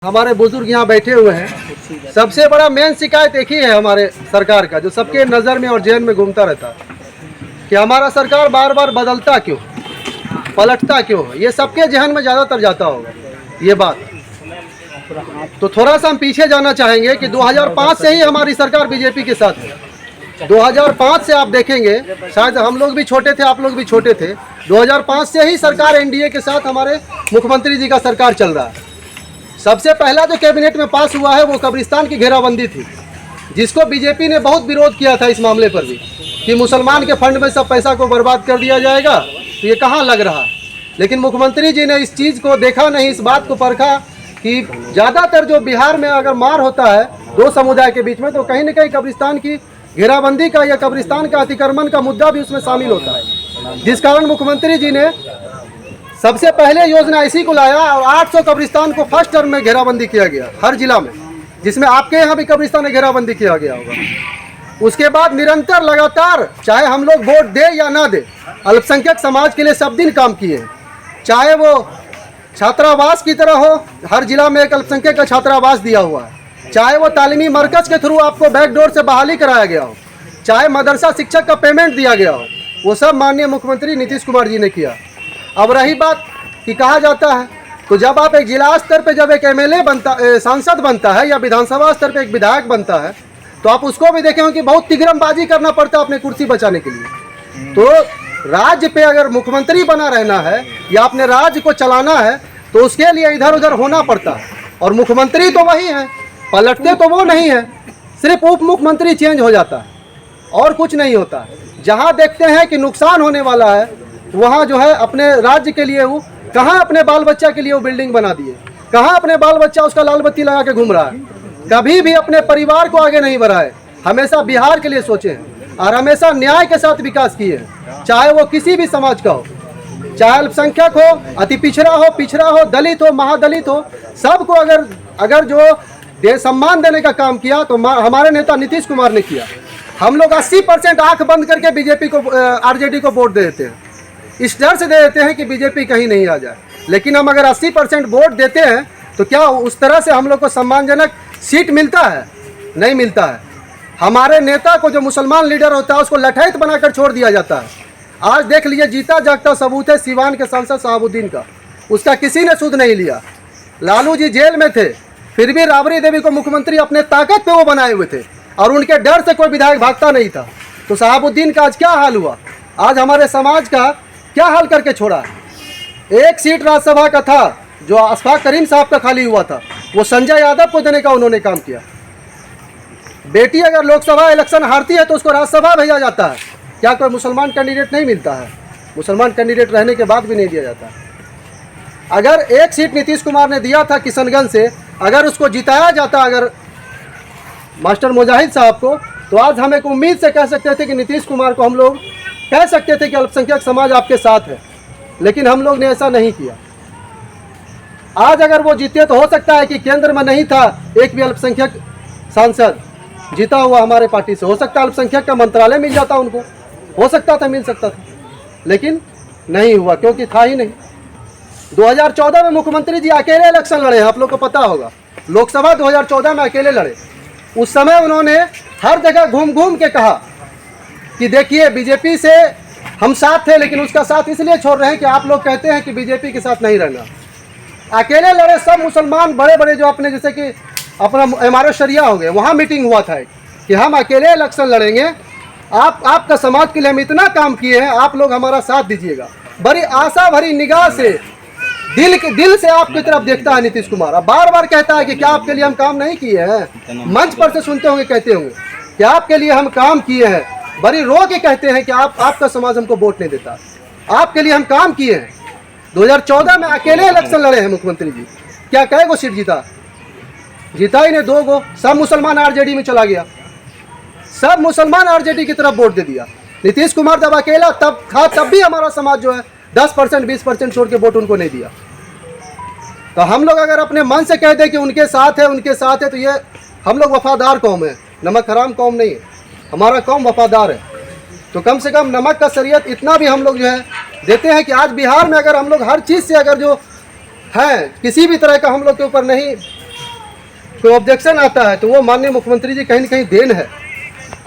हमारे बुजुर्ग यहाँ बैठे हुए हैं। सबसे बड़ा मेन शिकायत एक ही है हमारे सरकार का, जो सबके नज़र में और जेल में घूमता रहता है कि हमारा सरकार बार बार बदलता क्यों, पलटता क्यों। ये सबके जहन में ज़्यादातर जाता होगा ये बात। तो थोड़ा सा हम पीछे जाना चाहेंगे कि 2005 से ही हमारी सरकार बीजेपी के साथ है। 2005 से आप देखेंगे, शायद हम लोग भी छोटे थे, आप लोग भी छोटे थे। 2005 से ही सरकार एनडीए के साथ हमारे मुख्यमंत्री जी का सरकार चल रहा है। सबसे पहला जो कैबिनेट में पास हुआ है वो कब्रिस्तान की घेराबंदी थी, जिसको बीजेपी ने बहुत विरोध किया था इस मामले पर भी कि मुसलमान के फंड में सब पैसा को बर्बाद कर दिया जाएगा, तो ये कहाँ लग रहा। लेकिन मुख्यमंत्री जी ने इस चीज़ को देखा नहीं, इस बात को परखा कि ज़्यादातर जो बिहार में अगर मार होता है दो समुदाय के बीच में, तो कहीं न कहीं कब्रिस्तान की घेराबंदी का या कब्रिस्तान का अतिक्रमण का मुद्दा भी उसमें शामिल होता है। जिस कारण मुख्यमंत्री जी ने सबसे पहले योजना इसी को लाया और 800 कब्रिस्तान को फर्स्ट टर्म में घेराबंदी किया गया हर जिला में, जिसमें आपके यहाँ भी कब्रिस्तान में घेराबंदी किया गया होगा। उसके बाद निरंतर लगातार, चाहे हम लोग वोट दे या ना दे, अल्पसंख्यक समाज के लिए सब दिन काम किए हैं। चाहे वो छात्रावास की तरह हो, हर जिला में एक अल्पसंख्यक का छात्रावास दिया हुआ है। चाहे वो तालीमी मरकज़ के थ्रू आपको बैकडोर से बहाली कराया गया हो, चाहे मदरसा शिक्षक का पेमेंट दिया गया हो, वो सब माननीय मुख्यमंत्री नीतीश कुमार जी ने किया। अब रही बात कि कहा जाता है, तो जब आप एक जिला स्तर पे जब एक एमएलए बनता, सांसद बनता है या विधानसभा स्तर पे एक विधायक बनता है, तो आप उसको भी देखें कि बहुत तिगरमबाजी करना पड़ता है अपने कुर्सी बचाने के लिए। तो राज्य पे अगर मुख्यमंत्री बना रहना है या अपने राज्य को चलाना है, तो उसके लिए इधर उधर होना पड़ता है। और मुख्यमंत्री तो वही है, पलटते तो वो नहीं है, सिर्फ उप मुख्यमंत्री चेंज हो जाता है और कुछ नहीं होता। जहाँ देखते हैं कि नुकसान होने वाला है, वहाँ जो है अपने राज्य के लिए वो कहाँ अपने बाल बच्चा के लिए वो बिल्डिंग बना दिए, कहाँ अपने बाल बच्चा उसका लाल बत्ती लगा के घूम रहा है। कभी भी अपने परिवार को आगे नहीं बढ़ाए, हमेशा बिहार के लिए सोचे हैं और हमेशा न्याय के साथ विकास किए हैं। चाहे वो किसी भी समाज का हो, चाहे अल्पसंख्यक हो, अति पिछड़ा हो, दलित हो, महादलित हो, सबको अगर जो दे सम्मान देने का काम किया तो हमारे नेता नीतीश कुमार ने किया। हम लोग 80% आँख बंद करके बीजेपी को, आरजेडी को वोट दे देते हैं, इस डर से दे देते हैं कि बीजेपी कहीं नहीं आ जाए। लेकिन हम अगर 80% वोट देते हैं तो क्या उस तरह से हम लोग को सम्मानजनक सीट मिलता है? नहीं मिलता है। हमारे नेता को, जो मुसलमान लीडर होता है, उसको लठैत बनाकर छोड़ दिया जाता है। आज देख लीजिए, जीता जागता सबूत है सीवान के सांसद शहाबुद्दीन का, उसका किसी ने सुध नहीं लिया। लालू जी जेल में थे, फिर भी राबड़ी देवी को मुख्यमंत्री अपने ताकत पे वो बनाए हुए थे और उनके डर से कोई विधायक भागता नहीं था। तो शहाबुद्दीन का आज क्या हाल हुआ? आज हमारे समाज का क्या हाल करके छोड़ा है। एक सीट राज्यसभा का था जो अशफाक करीम साहब का खाली हुआ था, वो संजय यादव को देने का उन्होंने काम किया। बेटी अगर लोकसभा इलेक्शन हारती है तो उसको राज्यसभा भेजा जाता है। क्या कोई मुसलमान कैंडिडेट नहीं मिलता है? मुसलमान कैंडिडेट रहने के बाद भी नहीं दिया जाता। अगर एक सीट नीतीश कुमार ने दिया था किशनगंज से, अगर उसको जिताया जाता अगर मास्टर मुजाहिद साहब को, तो आज हम एक उम्मीद से कह सकते थे कि नीतीश कुमार को हम लोग कह सकते थे कि अल्पसंख्यक समाज आपके साथ है। लेकिन हम लोग ने ऐसा नहीं किया। आज अगर वो जीते तो हो सकता है कि केंद्र में नहीं था एक भी अल्पसंख्यक सांसद जीता हुआ हमारे पार्टी से, हो सकता है अल्पसंख्यक का मंत्रालय मिल जाता उनको, हो सकता था, मिल सकता था, लेकिन नहीं हुआ क्योंकि था ही नहीं। 2014 में मुख्यमंत्री जी अकेले इलेक्शन लड़े हैं, आप लोग को पता होगा। लोकसभा 2014 में अकेले लड़े। उस समय उन्होंने हर जगह घूम घूम के कहा कि देखिए बीजेपी से हम साथ थे, लेकिन उसका साथ इसलिए छोड़ रहे हैं कि आप लोग कहते हैं कि बीजेपी के साथ नहीं रहना। अकेले लड़े सब मुसलमान बड़े बड़े, जो अपने जैसे कि अपना इमारत शरिया हो गए, वहाँ मीटिंग हुआ था कि हम अकेले इलेक्शन लड़ेंगे, आपका समाज के लिए हम इतना काम किए हैं, आप लोग हमारा साथ दीजिएगा। बड़ी आशा भरी निगाह से, दिल से आपकी तरफ देखता है नीतीश कुमार। अब बार बार कहता है कि क्या आपके लिए हम काम नहीं किए हैं? मंच पर से सुनते होंगे, कहते होंगे कि आपके लिए हम काम किए हैं। बड़ी रो के कहते हैं कि आपका समाज हमको वोट नहीं देता, आपके लिए हम काम किए हैं। 2014 में अकेले इलेक्शन लड़े हैं मुख्यमंत्री जी। क्या कई गो सीट जीता? जीता ही नहीं, 2 गो। सब मुसलमान आरजेडी में चला गया, सब मुसलमान आरजेडी की तरफ वोट दे दिया। नीतीश कुमार जब अकेला तब था, तब भी हमारा समाज जो है 10% 20% छोड़ के वोट उनको नहीं दिया। तो हम लोग अगर अपने मन से कह दें कि उनके साथ है, तो ये हम लोग वफादार कौम है, नमक हराम कौम नहीं है। हमारा कौम वफादार है। तो कम से कम नमक का शरीयत इतना भी हम लोग जो है देते हैं कि आज बिहार में अगर हम लोग हर चीज़ से अगर जो है किसी भी तरह का हम लोग के ऊपर नहीं कोई ऑब्जेक्शन आता है तो वो माननीय मुख्यमंत्री जी कहीं न कहीं देन है।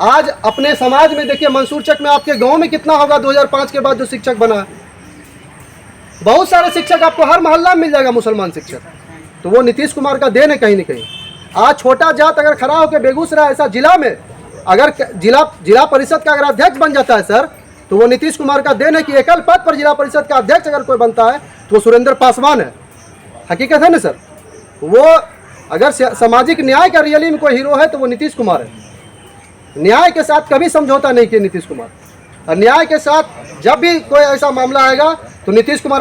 आज अपने समाज में देखिए मंसूर चक में आपके गांव में कितना होगा 2005 के बाद जो शिक्षक बना है, बहुत सारे शिक्षक आपको हर मोहल्ला में मिल जाएगा मुसलमान शिक्षक, तो वो नीतीश कुमार का देन है कहीं न कहीं। आज छोटा जात अगर खड़ा होकर बेगूसराय ऐसा जिला में अगर जिला परिषद का अगर अध्यक्ष बन जाता है सर, तो वो नीतीश कुमार का देन है कि एकल पद पर जिला परिषद का अध्यक्ष अगर कोई बनता है तो वो सुरेंद्र पासवान है। हकीकत है ना सर। वो अगर सामाजिक न्याय का रियली में कोई हीरो है तो वो नीतीश कुमार है। न्याय के साथ कभी समझौता नहीं किया न्नीतीश कुमार, और न्याय के साथ जब भी कोई ऐसा मामला आएगा तो नीतीश कुमार